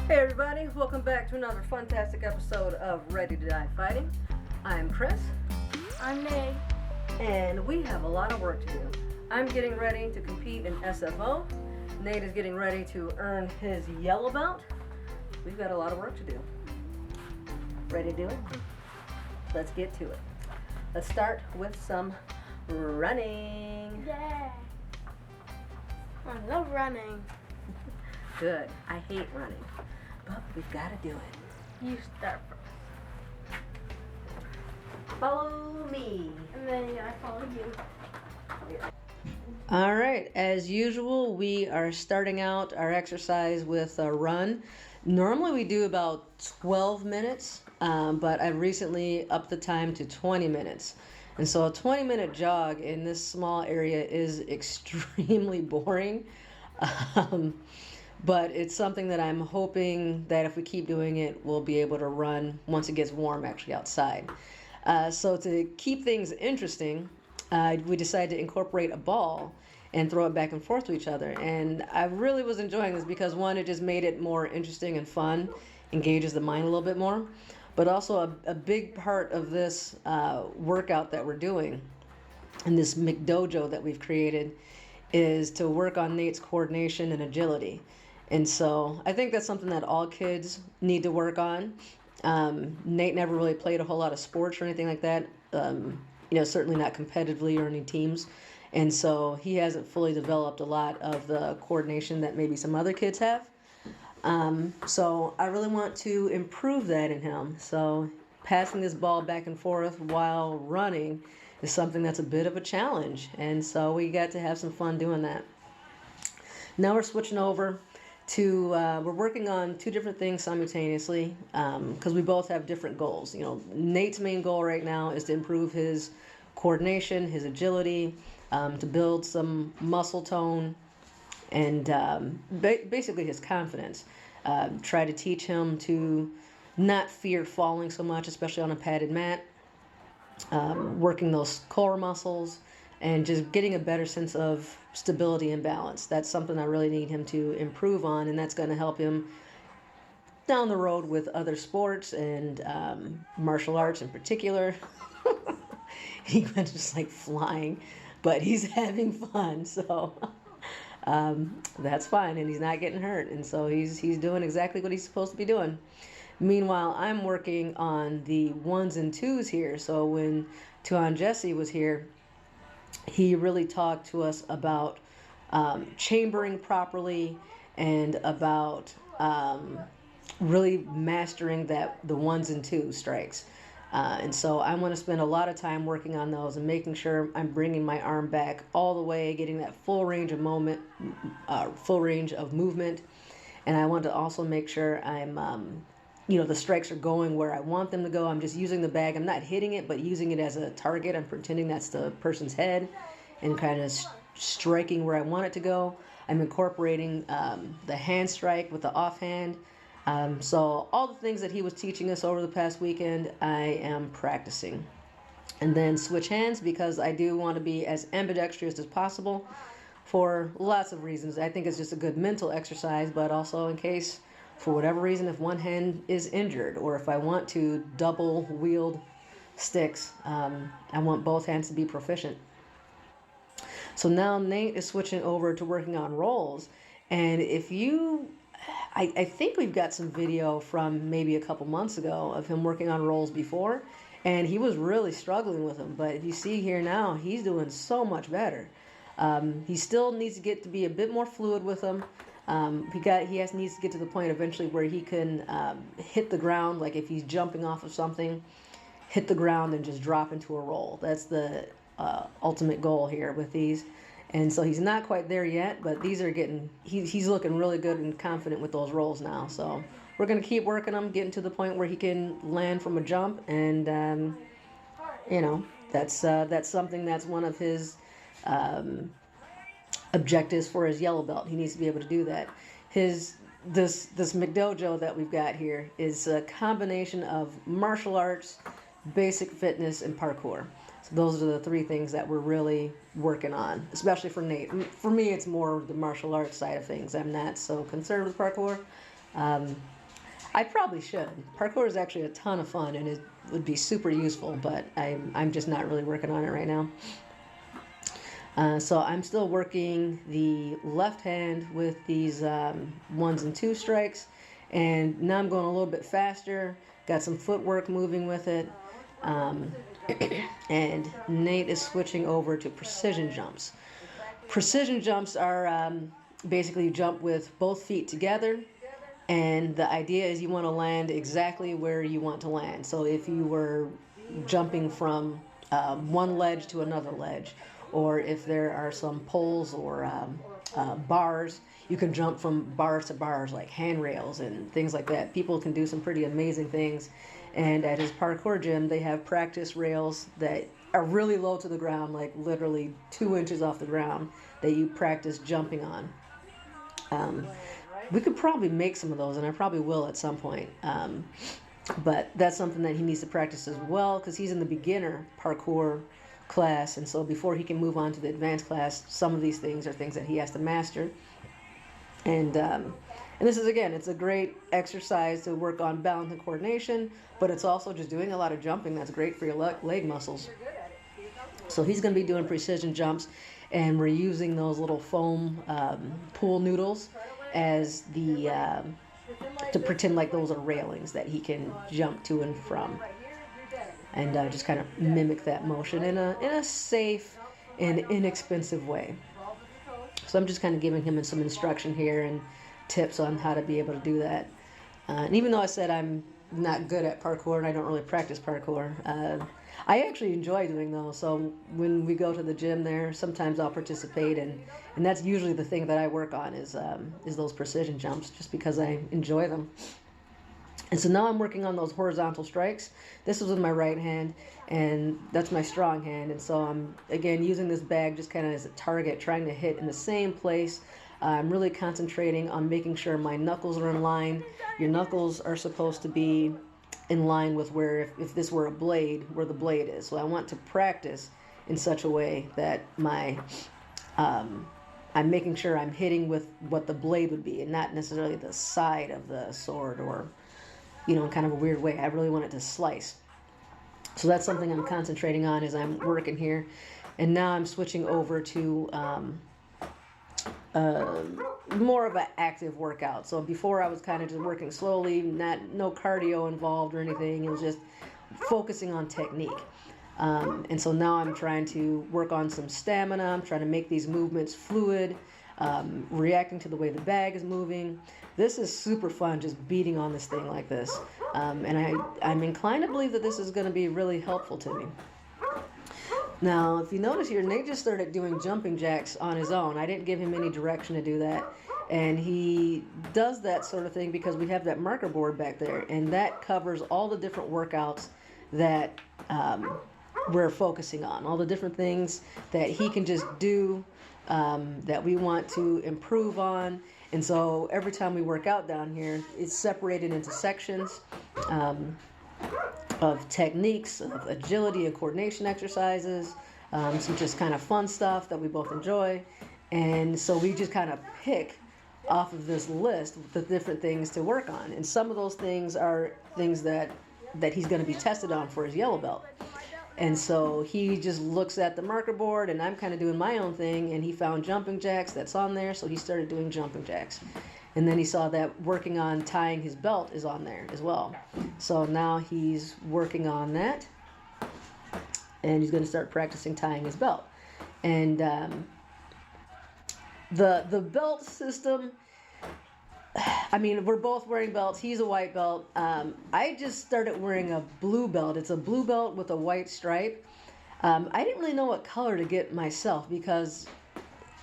Hey everybody, welcome back to another fantastic episode of Ready to Die Fighting. I'm Kris. I'm Nate. And we have a lot of work to do. I'm getting ready to compete in SFO. Nate is getting ready to earn his yellow belt. We've got a lot of work to do. Ready to do it? Let's get to it. Let's start with some running. Yeah. I love running. Good. I hate running, but we've got to do it. You start first. Follow me. And then I follow you. All right, as usual, we are starting out our exercise with a run. Normally we do about 12 minutes, but I've recently upped the time to 20 minutes. And so a 20-minute jog in this small area is extremely boring. But it's something that I'm hoping that if we keep doing it, we'll be able to run once it gets warm actually outside. So to keep things interesting, we decided to incorporate a ball and throw it back and forth to each other. And I really was enjoying this because one, it just made it more interesting and fun, engages the mind a little bit more. But also a big part of this workout that we're doing and this McDojo that we've created is to work on Nate's coordination and agility. And so I think that's something that all kids need to work on. Nate never really played a whole lot of sports or anything like that. Certainly not competitively or any teams. And so he hasn't fully developed a lot of the coordination that maybe some other kids have. So I really want to improve that in him. So passing this ball back and forth while running is something that's a bit of a challenge. And so we got to have some fun doing that. Now we're switching over to, we're working on two different things simultaneously because we both have different goals. Nate's main goal right now is to improve his coordination, his agility, to build some muscle tone, and basically his confidence. Try to teach him to not fear falling so much, especially on a padded mat, working those core muscles, and just getting a better sense of stability and balance. That's something I really need him to improve on, and that's going to help him down the road with other sports and martial arts in particular. He went just like flying, but he's having fun, so that's fine, and he's not getting hurt, and so he's doing exactly what he's supposed to be doing. Meanwhile, I'm working on the ones and twos here. So when Tuan Jesse was here, he really talked to us about chambering properly and about really mastering the ones and twos strikes. And so I'm going to spend a lot of time working on those and making sure I'm bringing my arm back all the way, getting that full range of movement. And I want to also make sure I'm, the strikes are going where I want them to go. I'm just using the bag. I'm not hitting it, but using it as a target. I'm pretending that's the person's head and kind of striking where I want it to go. I'm incorporating the hand strike with the offhand. So all the things that he was teaching us over the past weekend, I am practicing. And then switch hands because I do want to be as ambidextrous as possible for lots of reasons. I think it's just a good mental exercise, but also in case, for whatever reason, if one hand is injured or if I want to double wield sticks, I want both hands to be proficient. So now Nate is switching over to working on rolls. And I think we've got some video from maybe a couple months ago of him working on rolls before, and he was really struggling with them. But if you see here now, he's doing so much better. He still needs to get to be a bit more fluid with them. Needs to get to the point eventually where he can hit the ground, like if he's jumping off of something, hit the ground and just drop into a roll. That's the ultimate goal here with these. And so he's not quite there yet, but these are he's looking really good and confident with those rolls now. So we're going to keep working him, getting to the point where he can land from a jump. And, that's something that's one of his objectives for his yellow belt. He needs to be able to do that. This McDojo that we've got here is a combination of martial arts, basic fitness, and parkour. So those are the three things that we're really working on, especially for Nate. For me, it's more the martial arts side of things. I'm not so concerned with parkour. I probably should. Parkour is actually a ton of fun and it would be super useful, but I'm just not really working on it right now. So I'm still working the left hand with these ones and two strikes, and now I'm going a little bit faster. Got some footwork moving with it, um, and Nate is switching over to precision jumps. Precision jumps are basically you jump with both feet together, and the idea is you want to land exactly where you want to land. So if you were jumping from one ledge to another ledge, or if there are some poles or bars, you can jump from bars to bars like handrails and things like that. People can do some pretty amazing things. And at his parkour gym, they have practice rails that are really low to the ground, like literally 2 inches off the ground, that you practice jumping on. We could probably make some of those, and I probably will at some point. But that's something that he needs to practice as well, because he's in the beginner parkour class, and so before he can move on to the advanced class, some of these things are things that he has to master. And this is, again, it's a great exercise to work on balance and coordination, but it's also just doing a lot of jumping that's great for your leg muscles. So he's going to be doing precision jumps, and we're using those little foam pool noodles as the to pretend like those are railings that he can jump to and from, and just kind of mimic that motion in a safe and inexpensive way. So I'm just kind of giving him some instruction here and tips on how to be able to do that. And even though I said I'm not good at parkour and I don't really practice parkour, I actually enjoy doing those. So when we go to the gym there, sometimes I'll participate, and that's usually the thing that I work on is those precision jumps, just because I enjoy them. And so now I'm working on those horizontal strikes. This is with my right hand, and that's my strong hand. And so I'm, again, using this bag just kind of as a target, trying to hit in the same place. I'm really concentrating on making sure my knuckles are in line. Your knuckles are supposed to be in line with where, if this were a blade, where the blade is. So I want to practice in such a way that I'm making sure I'm hitting with what the blade would be and not necessarily the side of the sword, or kind of a weird way. I really want it to slice. So that's something I'm concentrating on as I'm working here. And now I'm switching over to more of an active workout. So before I was kind of just working slowly, no cardio involved or anything. It was just focusing on technique. And so now I'm trying to work on some stamina. I'm trying to make these movements fluid, reacting to the way the bag is moving. This is super fun, just beating on this thing like this. And I'm inclined to believe that this is going to be really helpful to me. Now, if you notice here, Nate just started doing jumping jacks on his own. I didn't give him any direction to do that. And he does that sort of thing because we have that marker board back there, and that covers all the different workouts that we're focusing on, all the different things that he can just do that we want to improve on. And so every time we work out down here, it's separated into sections of techniques, of agility and coordination exercises, some just kind of fun stuff that we both enjoy. And so we just kind of pick off of this list the different things to work on. And some of those things are things that he's going to be tested on for his yellow belt. And so he just looks at the marker board, and I'm kind of doing my own thing, and he found jumping jacks that's on there, so he started doing jumping jacks. And then he saw that working on tying his belt is on there as well. So now he's working on that, and he's going to start practicing tying his belt. And the belt system, I mean, we're both wearing belts. He's a white belt. I just started wearing a blue belt. It's a blue belt with a white stripe. I didn't really know what color to get myself because,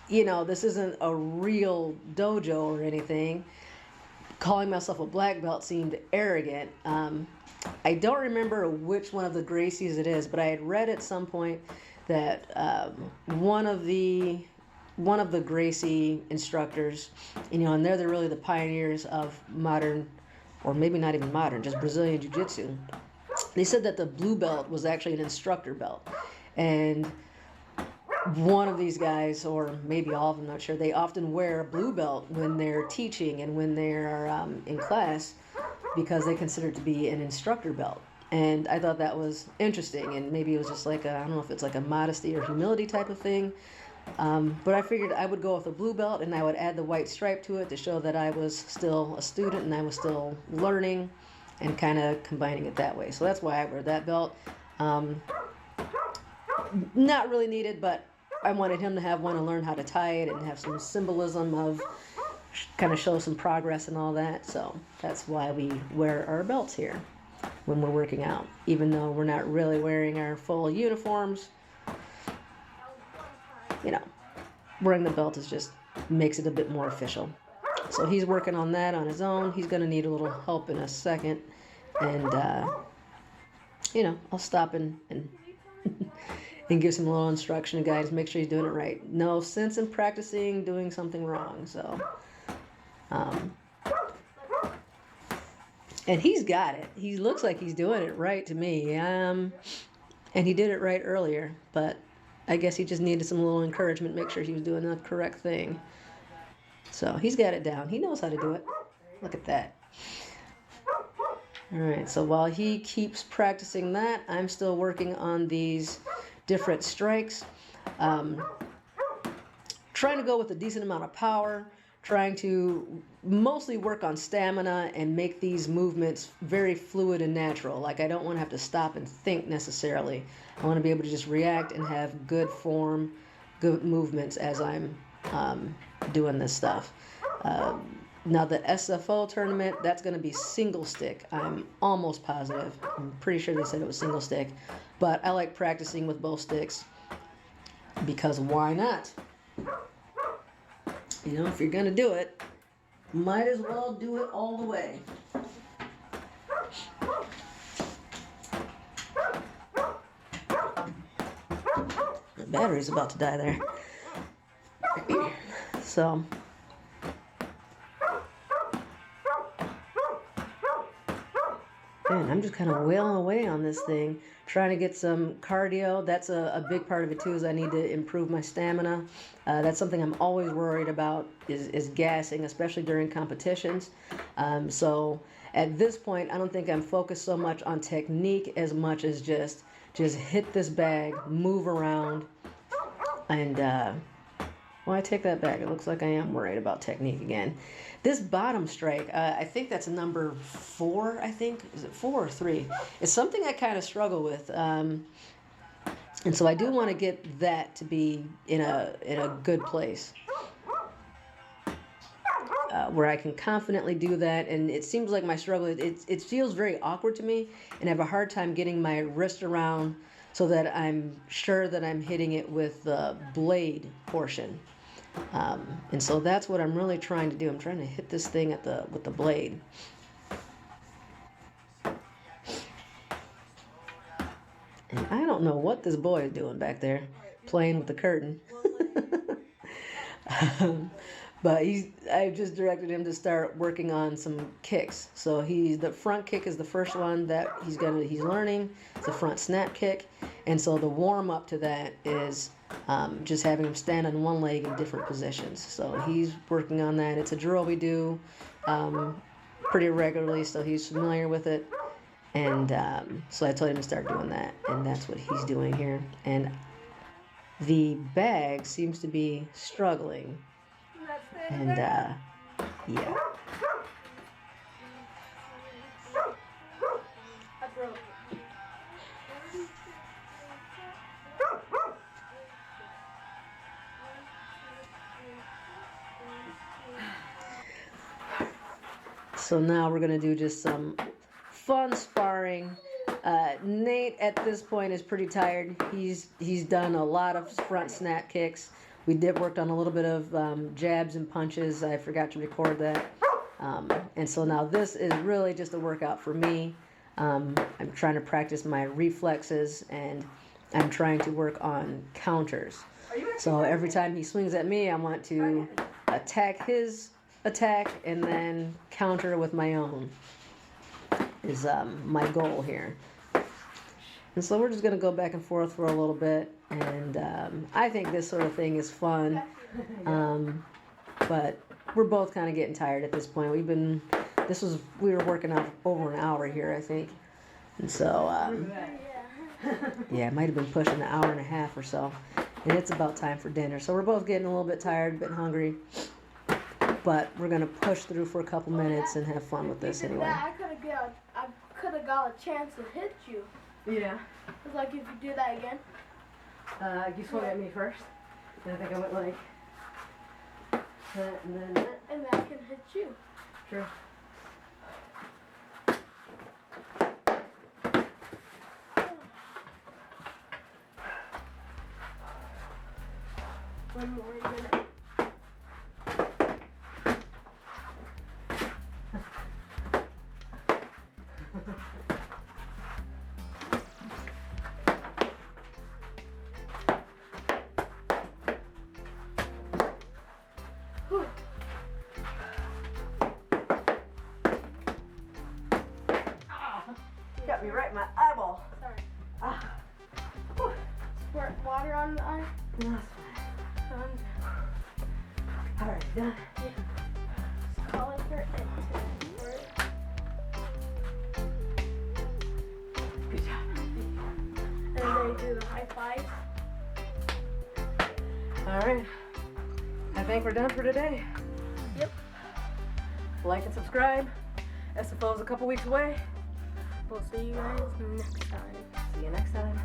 this isn't a real dojo or anything. Calling myself a black belt seemed arrogant. I don't remember which one of the Gracies it is, but I had read at some point that one of the Gracie instructors, and they're really the pioneers of modern, or maybe not even modern, just Brazilian Jiu-Jitsu. They said that the blue belt was actually an instructor belt. And one of these guys, or maybe all of them, not sure, they often wear a blue belt when they're teaching and when they're in class. because they consider it to be an instructor belt. And I thought that was interesting, and maybe it was just like I don't know if it's like a modesty or humility type of thing. But I figured I would go with a blue belt and I would add the white stripe to it to show that I was still a student and I was still learning, and kind of combining it that way. So that's why I wear that belt. Not really needed, but I wanted him to have one and learn how to tie it and have some symbolism of kind of show some progress and all that. So that's why we wear our belts here when we're working out, even though we're not really wearing our full uniforms. You know, wearing the belt is just makes it a bit more official. So he's working on that on his own. He's going to need a little help in a second. And, you know, I'll stop and and give some little instruction and guidance, make sure he's doing it right. No sense in practicing doing something wrong. So, and he's got it. He looks like he's doing it right to me. And he did it right earlier, but I guess he just needed some little encouragement, make sure he was doing the correct thing. So he's got it down. He knows how to do it. Look at that. All right, so while he keeps practicing that, I'm still working on these different strikes. Trying to go with a decent amount of power, trying to mostly work on stamina and make these movements very fluid and natural. Like I don't want to have to stop and think necessarily. I want to be able to just react and have good form, good movements as I'm doing this stuff. Now the SFO tournament, that's going to be single stick. I'm almost positive. I'm pretty sure they said it was single stick. But I like practicing with both sticks because why not? You know, if you're going to do it, might as well do it all the way. The battery's about to die there. So, man, I'm just kind of wailing away on this thing, trying to get some cardio. That's a big part of it too, is I need to improve my stamina. That's something I'm always worried about is gassing, especially during competitions. So at this point, I don't think I'm focused so much on technique as much as just hit this bag, move around, and well, I take that back. It looks like I am worried about technique again. This bottom strike, I think that's a number 4, I think. Is it 4 or 3? It's something I kind of struggle with. And so I do want to get that to be in a good place. Where I can confidently do that. And it seems like my struggle, it feels very awkward to me. And I have a hard time getting my wrist around so that I'm sure that I'm hitting it with the blade portion. And so that's what I'm really trying to do. I'm trying to hit this thing with the blade. And I don't know what this boy is doing back there, playing with the curtain. But I've just directed him to start working on some kicks. So the front kick is the first one that he's learning. It's a front snap kick. And so the warm up to that is just having him stand on one leg in different positions. So he's working on that. It's a drill we do pretty regularly, so he's familiar with it. And so I told him to start doing that, and that's what he's doing here. And the bag seems to be struggling. And yeah. So now we're going to do just some fun sparring. Nate at this point is pretty tired. He's done a lot of front snap kicks. We worked on a little bit of jabs and punches. I forgot to record that. And so now this is really just a workout for me. I'm trying to practice my reflexes, and I'm trying to work on counters. So every time he swings at me, I want to attack his attack and then counter with my own is my goal here. And so we're just going to go back and forth for a little bit, and I think this sort of thing is fun, but we're both kind of getting tired at this point. We've been we were working out over an hour here, I think. And so, yeah, it might have been pushing an hour and a half or so. And it's about time for dinner. So we're both getting a little bit tired, a bit hungry. But we're going to push through for a couple minutes and have fun with this anyway. I could have got a chance to hit you. Yeah. It's like if you do that again. You swung at me first. And I think I went like that and then that. And then I can hit you. True. One more minute. Got me right in my eyeball. Sorry. Whew. Squirt water on the eye. No, that's fine. Alright, done. Just call it for it. Good job. And they do the high fives. Alright. I think we're done for today. Yep. Like and subscribe. SFO is a couple weeks away. We'll see you guys next time. See you next time.